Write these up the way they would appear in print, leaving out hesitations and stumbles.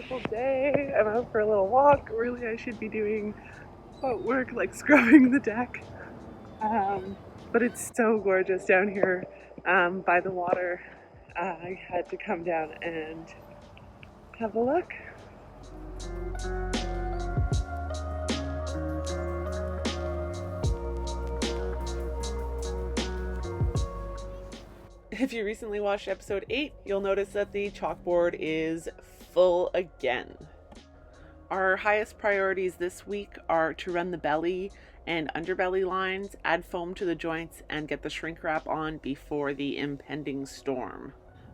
beautiful day. I'm out for a little walk. Really, I should be doing boat work like scrubbing the deck. But it's so gorgeous down here by the water. I had to come down and have a look. If you recently watched episode 8, you'll notice that the chalkboard is full again. Our highest priorities this week are to run the belly and underbelly lines, add foam to the joints, and get the shrink wrap on before the impending storm.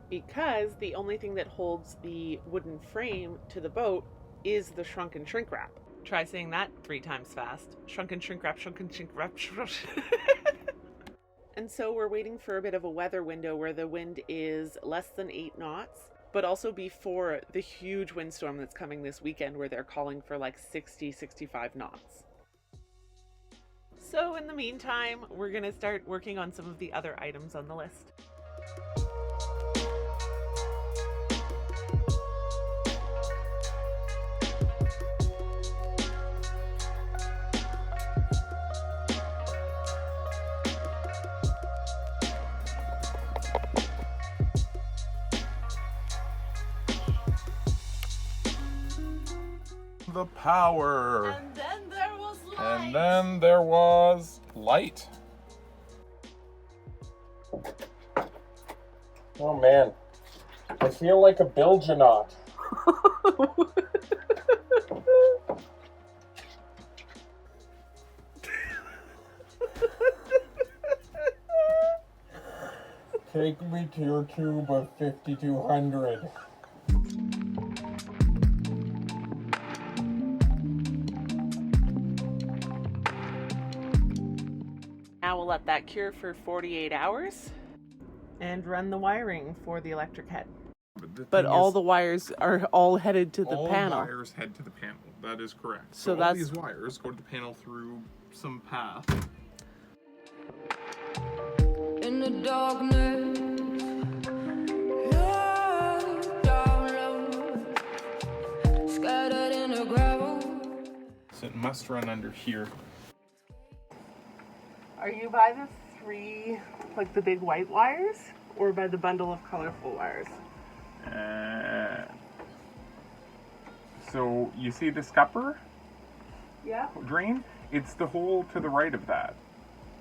Because the only thing that holds the wooden frame to the boat is the shrunken shrink wrap. Try saying that 3 times fast. Shrunken shrink wrap, shrunken shrink wrap. And so we're waiting for a bit of a weather window where the wind is less than 8 knots, but also before the huge windstorm that's coming this weekend where they're calling for like 60, 65 knots. So in the meantime, we're going to start working on some of the other items on the list. The power. And then there was light. And then there was light. Oh man, I feel like a Bilgenaut. Take me to your tube of 5200. Now we'll let that cure for 48 hours and run the wiring for the electric head. But all the wires are all headed to the panel. All wires head to the panel. That is correct. So all that's... these wires go to the panel through some path. In the darkness, scattered in the gravel. So it must run under here. Are you by the 3, like the big white wires, or by the bundle of colorful wires? So you see the scupper Yeah. drain? It's the hole to the right of that.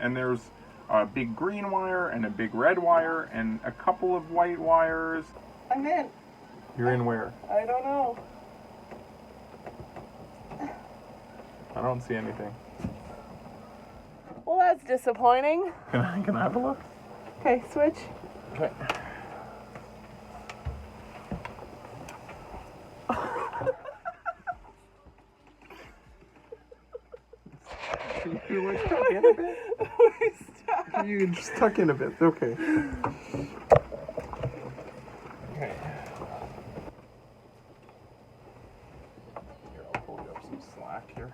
And there's a big green wire and a big red wire and a couple of white wires. I'm in. You're in where? I don't know. I don't see anything. Well, that's disappointing. Can I have a look? Okay, switch. Okay. You like tuck in a bit? You can just tuck in a bit. Okay. Okay. Here, I'll pull you up some slack here.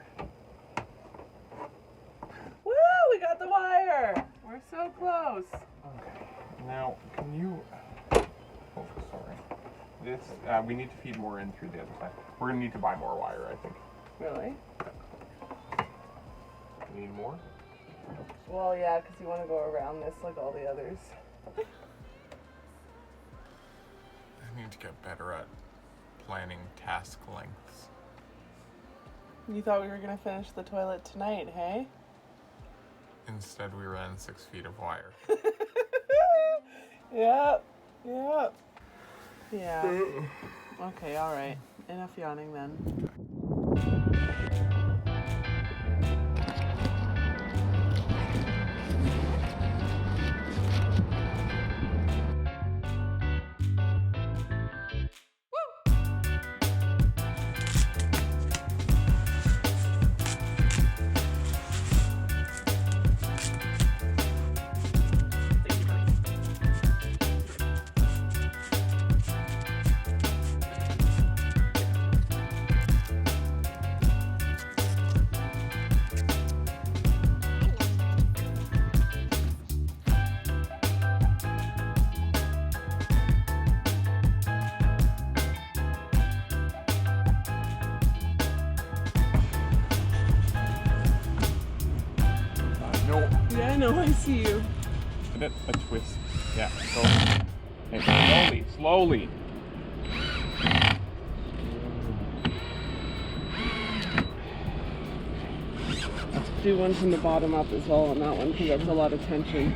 Woo! We got the wire. We're so close. Okay. Now, can you? Oh, sorry. This we need to feed more in through the other side. We're gonna need to buy more wire, I think. Really? You need more? Well, yeah, because you want to go around this like all the others. I need to get better at planning task lengths. You thought we were going to finish the toilet tonight, hey? Instead, we ran 6 feet of wire. Yep. Yep. Yeah. Okay, alright. Enough yawning then. Yeah, I know, I see you. Give it a twist. Yeah, go. Okay, slowly. Do one from the bottom up as well on that one because that's a lot of tension.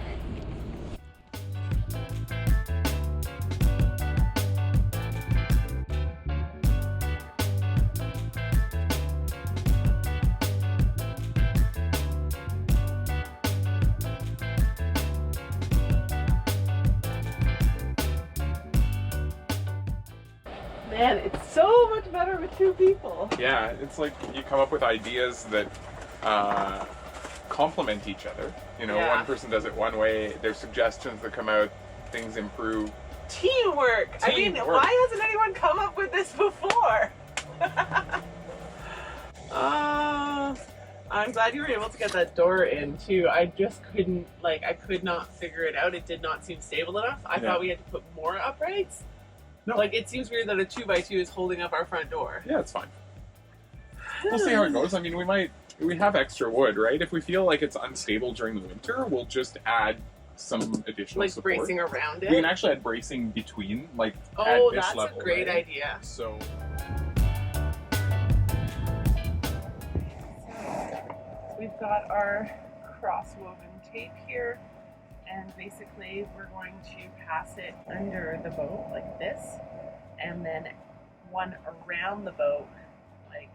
Man, it's so much better with two people. Yeah, it's like you come up with ideas that complement each other. You know, Yeah. one person does it one way, there's suggestions that come out, things improve. Teamwork! I mean, Teamwork. why hasn't anyone come up with this before? I'm glad you were able to get that door in too. I just couldn't, like, I could not figure it out. It did not seem stable enough. I thought we had to put more uprights. No. Like, it seems weird that a 2x2 is holding up our front door. Yeah, it's fine. We'll see how it goes. I mean, we have extra wood, right? If we feel like it's unstable during the winter, we'll just add some additional Like support. bracing around it. We can actually add bracing between, like, at Oh, this that's level, a great right? idea. So We've got our cross-woven tape here, and basically we're going to pass it under the boat like this, and then one around the boat like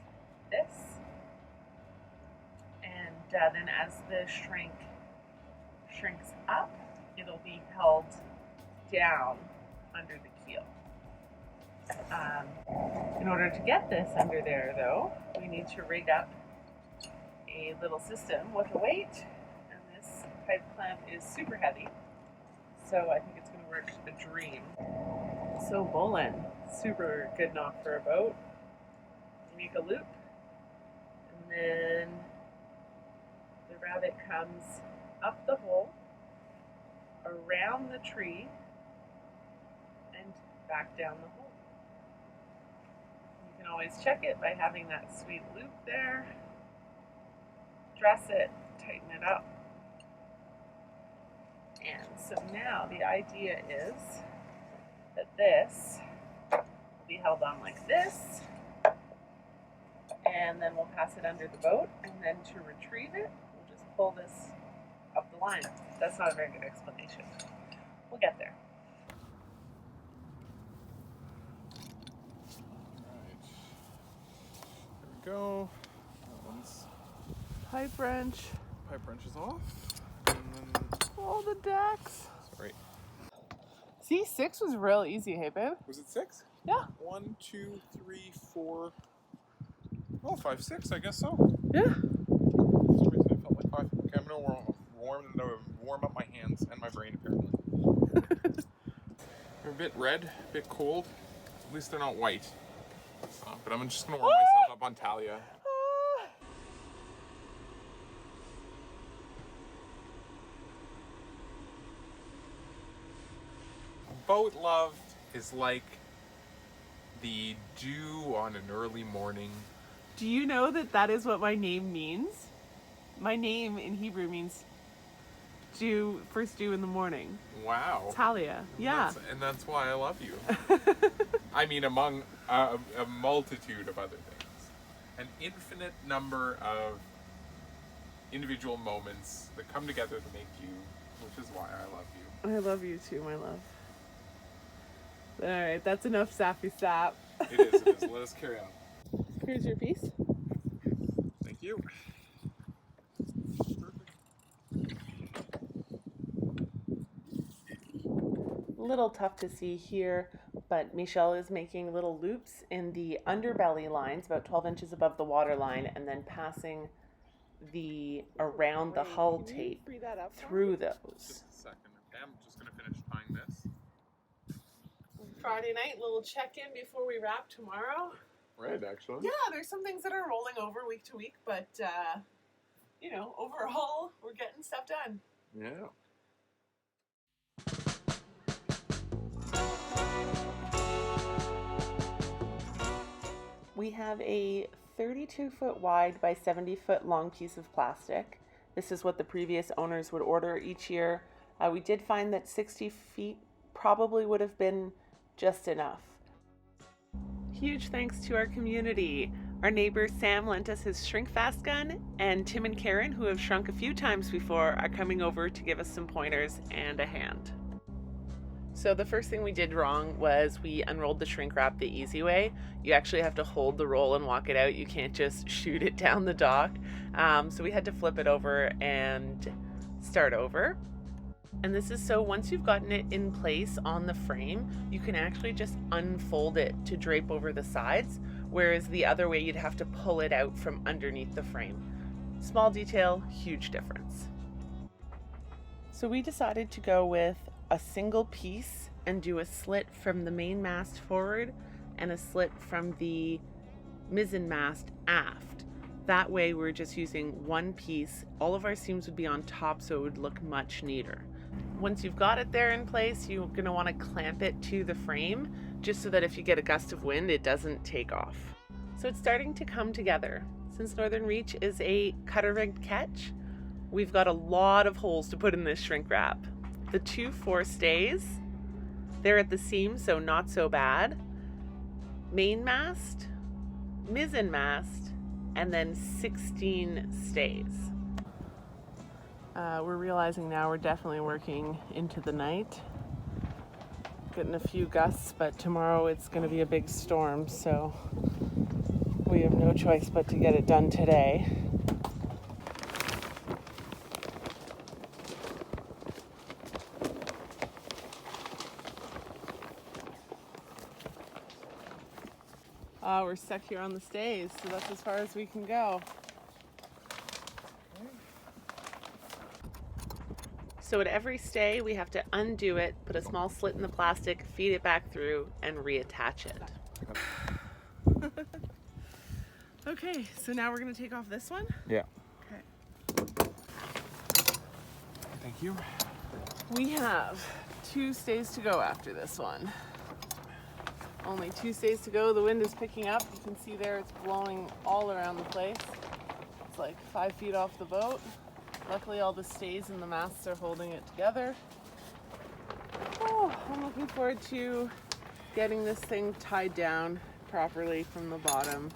this, and then as the shrinks up, it'll be held down under the keel. In order to get this under there, though, we need to rig up a little system with a weight, and this pipe clamp is super heavy, so I think it's going to work a dream. So Bolin, super good knot for a boat. You make a loop, and then the rabbit comes up the hole, around the tree, and back down the hole. You can always check it by having that sweet loop there. Dress it, tighten it up. And so now the idea is that this will be held on like this, and then we'll pass it under the boat, and then to retrieve it, we'll just pull this up the line. That's not a very good explanation. We'll get there. Alright. There we go. That one's Pipe wrench. pipe wrench is off. And then Oh, the decks. sorry. See, 6 was real easy, hey babe? Was it 6? Yeah. 1, 2, 3, 4. Oh, 5, 6, I guess so. Yeah. For some reason I felt like 5. Okay, I'm gonna warm up my hands and my brain apparently. They're a bit red, a bit cold. At least they're not white. But I'm just gonna warm myself up on Talia. Boat love is like the dew on an early morning. Do you know that that is what my name means? My name in Hebrew means dew, first dew in the morning. Wow. Talia. Yeah. And that's why I love you. I mean, among a multitude of other things. An infinite number of individual moments that come together to make you, which is why I love you. I love you too, my love. Alright, that's enough sappy sap. It is. Let us carry on. Here's your piece. Thank you. Little tough to see here, but Michelle is making little loops in the underbelly lines, about 12 inches above the water line, and then passing the around the hull tape through those. Just a second. Okay, I'm just going to finish tying this. Friday night, little check-in before we wrap tomorrow. Right, actually. Yeah, there's some things that are rolling over week to week, but you know, overall, we're getting stuff done. Yeah. We have a 32-foot wide by 70-foot long piece of plastic, This is what the previous owners would order each year. We did find that 60 feet probably would have been just enough. Huge thanks to our community. Our neighbor Sam lent us his shrinkfast gun, and Tim and Karen, who have shrunk a few times before, are coming over to give us some pointers and a hand. So the first thing we did wrong was we unrolled the shrink wrap the easy way. You actually have to hold the roll and walk it out. You can't just shoot it down the dock. So we had to flip it over and start over. And this is so once you've gotten it in place on the frame, you can actually just unfold it to drape over the sides, whereas the other way you'd have to pull it out from underneath the frame. Small detail, huge difference. So we decided to go with a single piece and do a slit from the main mast forward and a slit from the mizzen mast aft. That way we're just using one piece. All of our seams would be on top, so it would look much neater. Once you've got it there in place, you're going to want to clamp it to the frame just so that if you get a gust of wind, it doesn't take off. So it's starting to come together. Since Northern Reach is a cutter rigged catch, we've got a lot of holes to put in this shrink wrap. The 2 forestays, they're at the seam, so not so bad. Main mast, mizzen mast, and then 16 stays. We're realizing now we're definitely working into the night. Getting a few gusts, but tomorrow it's going to be a big storm, so we have no choice but to get it done today. We're stuck here on the stays, so that's as far as we can go. So at every stay, we have to undo it, put a small slit in the plastic, feed it back through, and reattach it. Okay, so now we're going to take off this one? Yeah. Okay. Thank you. We have 2 stays to go after this one. Only 2 stays to go. The wind is picking up. You can see there it's blowing all around the place. It's like 5 feet off the boat. Luckily all the stays and the masts are holding it together. Oh, I'm looking forward to getting this thing tied down properly from the bottom.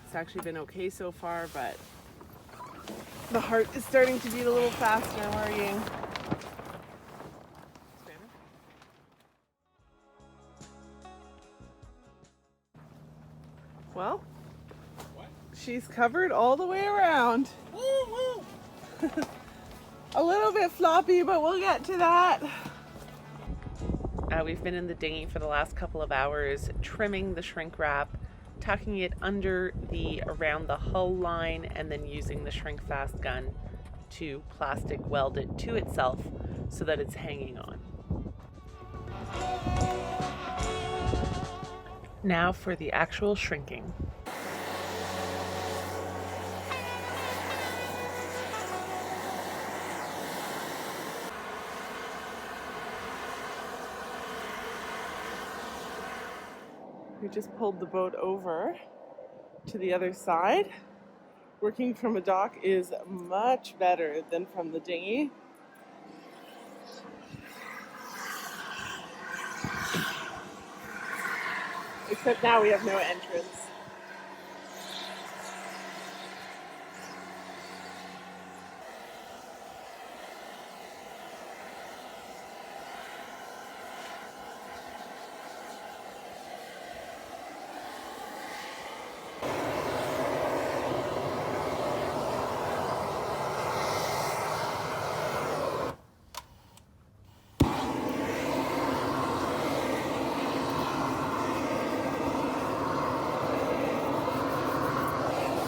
It's actually been okay so far, but the heart is starting to beat a little faster. I'm worrying. Well, she's covered all the way around. A little bit floppy, but we'll get to that. We've been in the dinghy for the last couple of hours, trimming the shrink wrap, tucking it under around the hull line, and then using the shrink fast gun to plastic weld it to itself so that it's hanging on. Now for the actual shrinking. We just pulled the boat over to the other side. Working from a dock is much better than from the dinghy. Except now we have no entrance.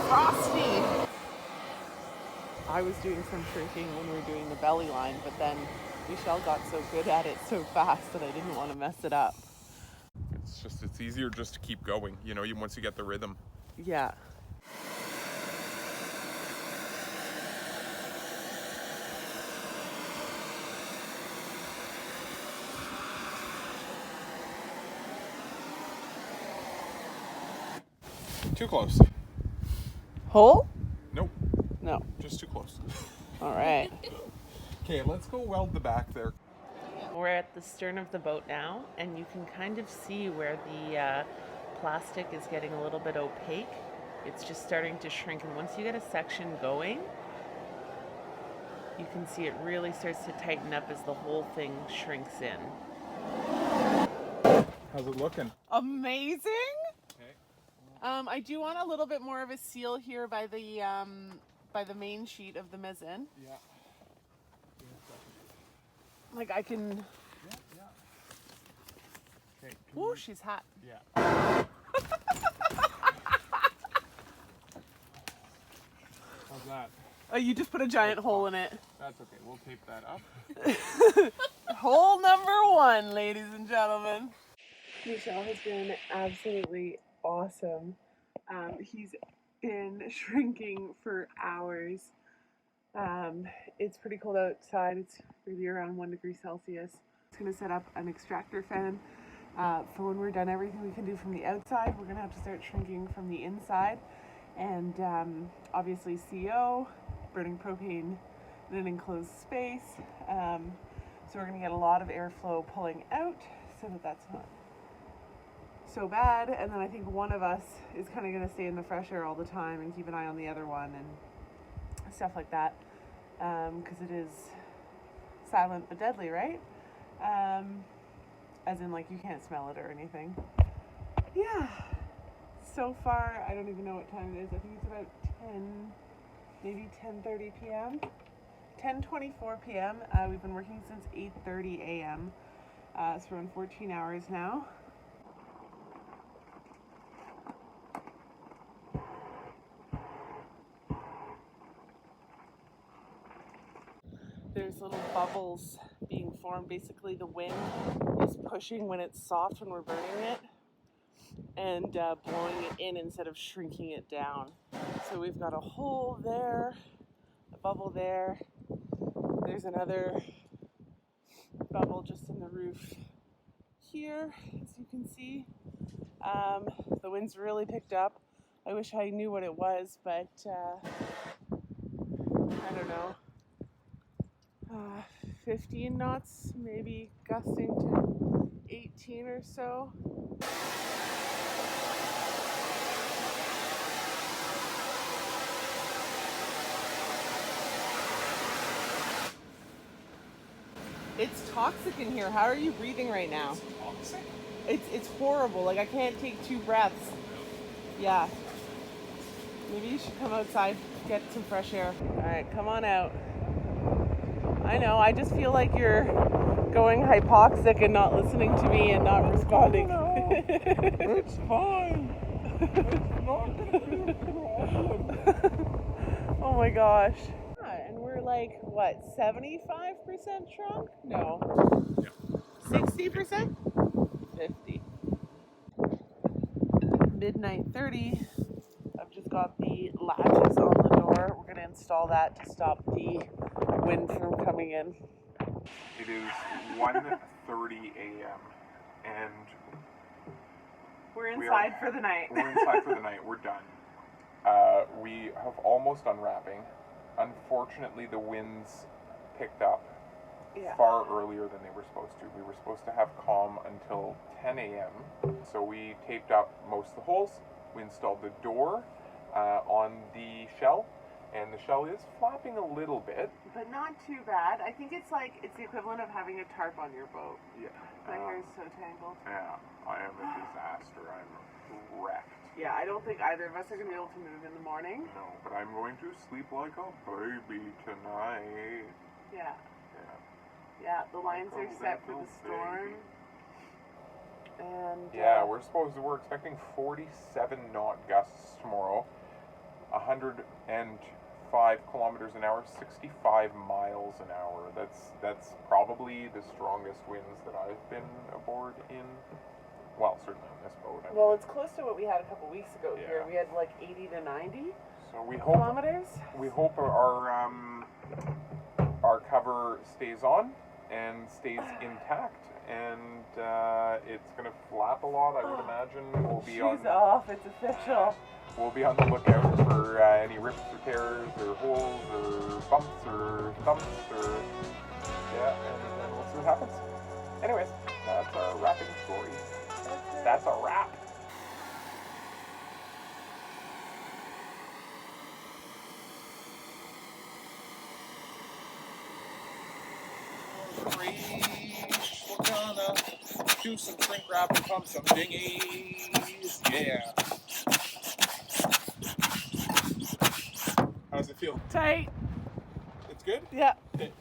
Frosty! I was doing some shrinking when we were doing the belly line, but then Michelle got so good at it so fast that I didn't want to mess it up. It's easier just to keep going, once you get the rhythm. Yeah. Too close. Hole? Nope. No. Just just too close. All right. Okay, let's go weld the back there. We're at the stern of the boat now, and you can kind of see where the plastic is getting a little bit opaque. It's just starting to shrink, and once you get a section going, you can see it really starts to tighten up as the whole thing shrinks in. How's it looking? Amazing! Okay. I do want a little bit more of a seal here by the main sheet of the mizzen. Yeah. Like I can. Yeah. Okay. Ooh, she's hot. Yeah. How's that? Oh, you just put a giant hole in it. That's okay. We'll tape that up. Hole number 1, ladies and gentlemen. Michelle has been absolutely awesome. He's been shrinking for hours. It's pretty cold outside. It's really around 1 degree Celsius. It's going to set up an extractor fan for when we're done everything we can do from the outside. We're going to have to start shrinking from the inside. And obviously CO, burning propane in an enclosed space. So we're going to get a lot of airflow pulling out so that that's not so bad. And then I think one of us is kind of going to stay in the fresh air all the time and keep an eye on the other one and stuff like that. Because it is silent but deadly, right? As in, like, you can't smell it or anything. Yeah. So far, I don't even know what time it is. I think it's about 10, maybe 10:30 p.m. 10:24 p.m. We've been working since 8:30 a.m. So we're on 14 hours now. There's little bubbles being formed. Basically, the wind is pushing when it's soft, when we're burning it, and blowing it in instead of shrinking it down. So we've got a hole there, a bubble there. There's another bubble just in the roof here, as you can see. The wind's really picked up. I wish I knew what it was, but I don't know. 15 knots, maybe gusting to 18 or so. It's toxic in here. How are you breathing right now? It's toxic? It's horrible. Like, I can't take 2 breaths. Yeah. Maybe you should come outside, get some fresh air. All right, come on out. I know, I just feel like you're going hypoxic and not listening to me and not responding. No, it's fine. It's not gonna be a problem. Oh my gosh. And we're like, what, 75% shrunk? No. Yeah. 60%? 50. Midnight 30. I've just got the latches on the door. We're going to install that to stop the wind from coming in. It is 1:30 a.m. and We're inside for the night. We're inside for the night. We're done. We have almost unwrapping. Unfortunately, the winds picked up far earlier than they were supposed to. We were supposed to have calm until 10 a.m. So we taped up most of the holes. We installed the door on the shell, and the shell is flapping a little bit. But not too bad. I think it's like, it's the equivalent of having a tarp on your boat. Yeah. My hair is so tangled. Yeah, I am a disaster. I'm wrecked. Yeah, I don't think either of us are going to be able to move in the morning. No, but I'm going to sleep like a baby tonight. Yeah. Yeah. Yeah, the lines are Oh, set for little the storm. And Yeah, we're expecting 47 knot gusts tomorrow, 105 kilometers an hour, 65 miles an hour. That's probably the strongest winds that I've been aboard in. Well, certainly on this boat. well, it's close to what we had a couple weeks ago here. Yeah. We had like 80 to 90 So we hope kilometers. our cover stays on and stays intact, and it's gonna flap a lot, I would imagine. She's off, it's official. We'll be on the lookout for any rips or tears or holes or bumps or thumps or and we'll see what happens. Anyways, that's our wrapping story. That's a wrap. We're gonna do some shrink wrap and pump some dinghies. Yeah. How's it feel? Tight. It's good? Yeah. Okay.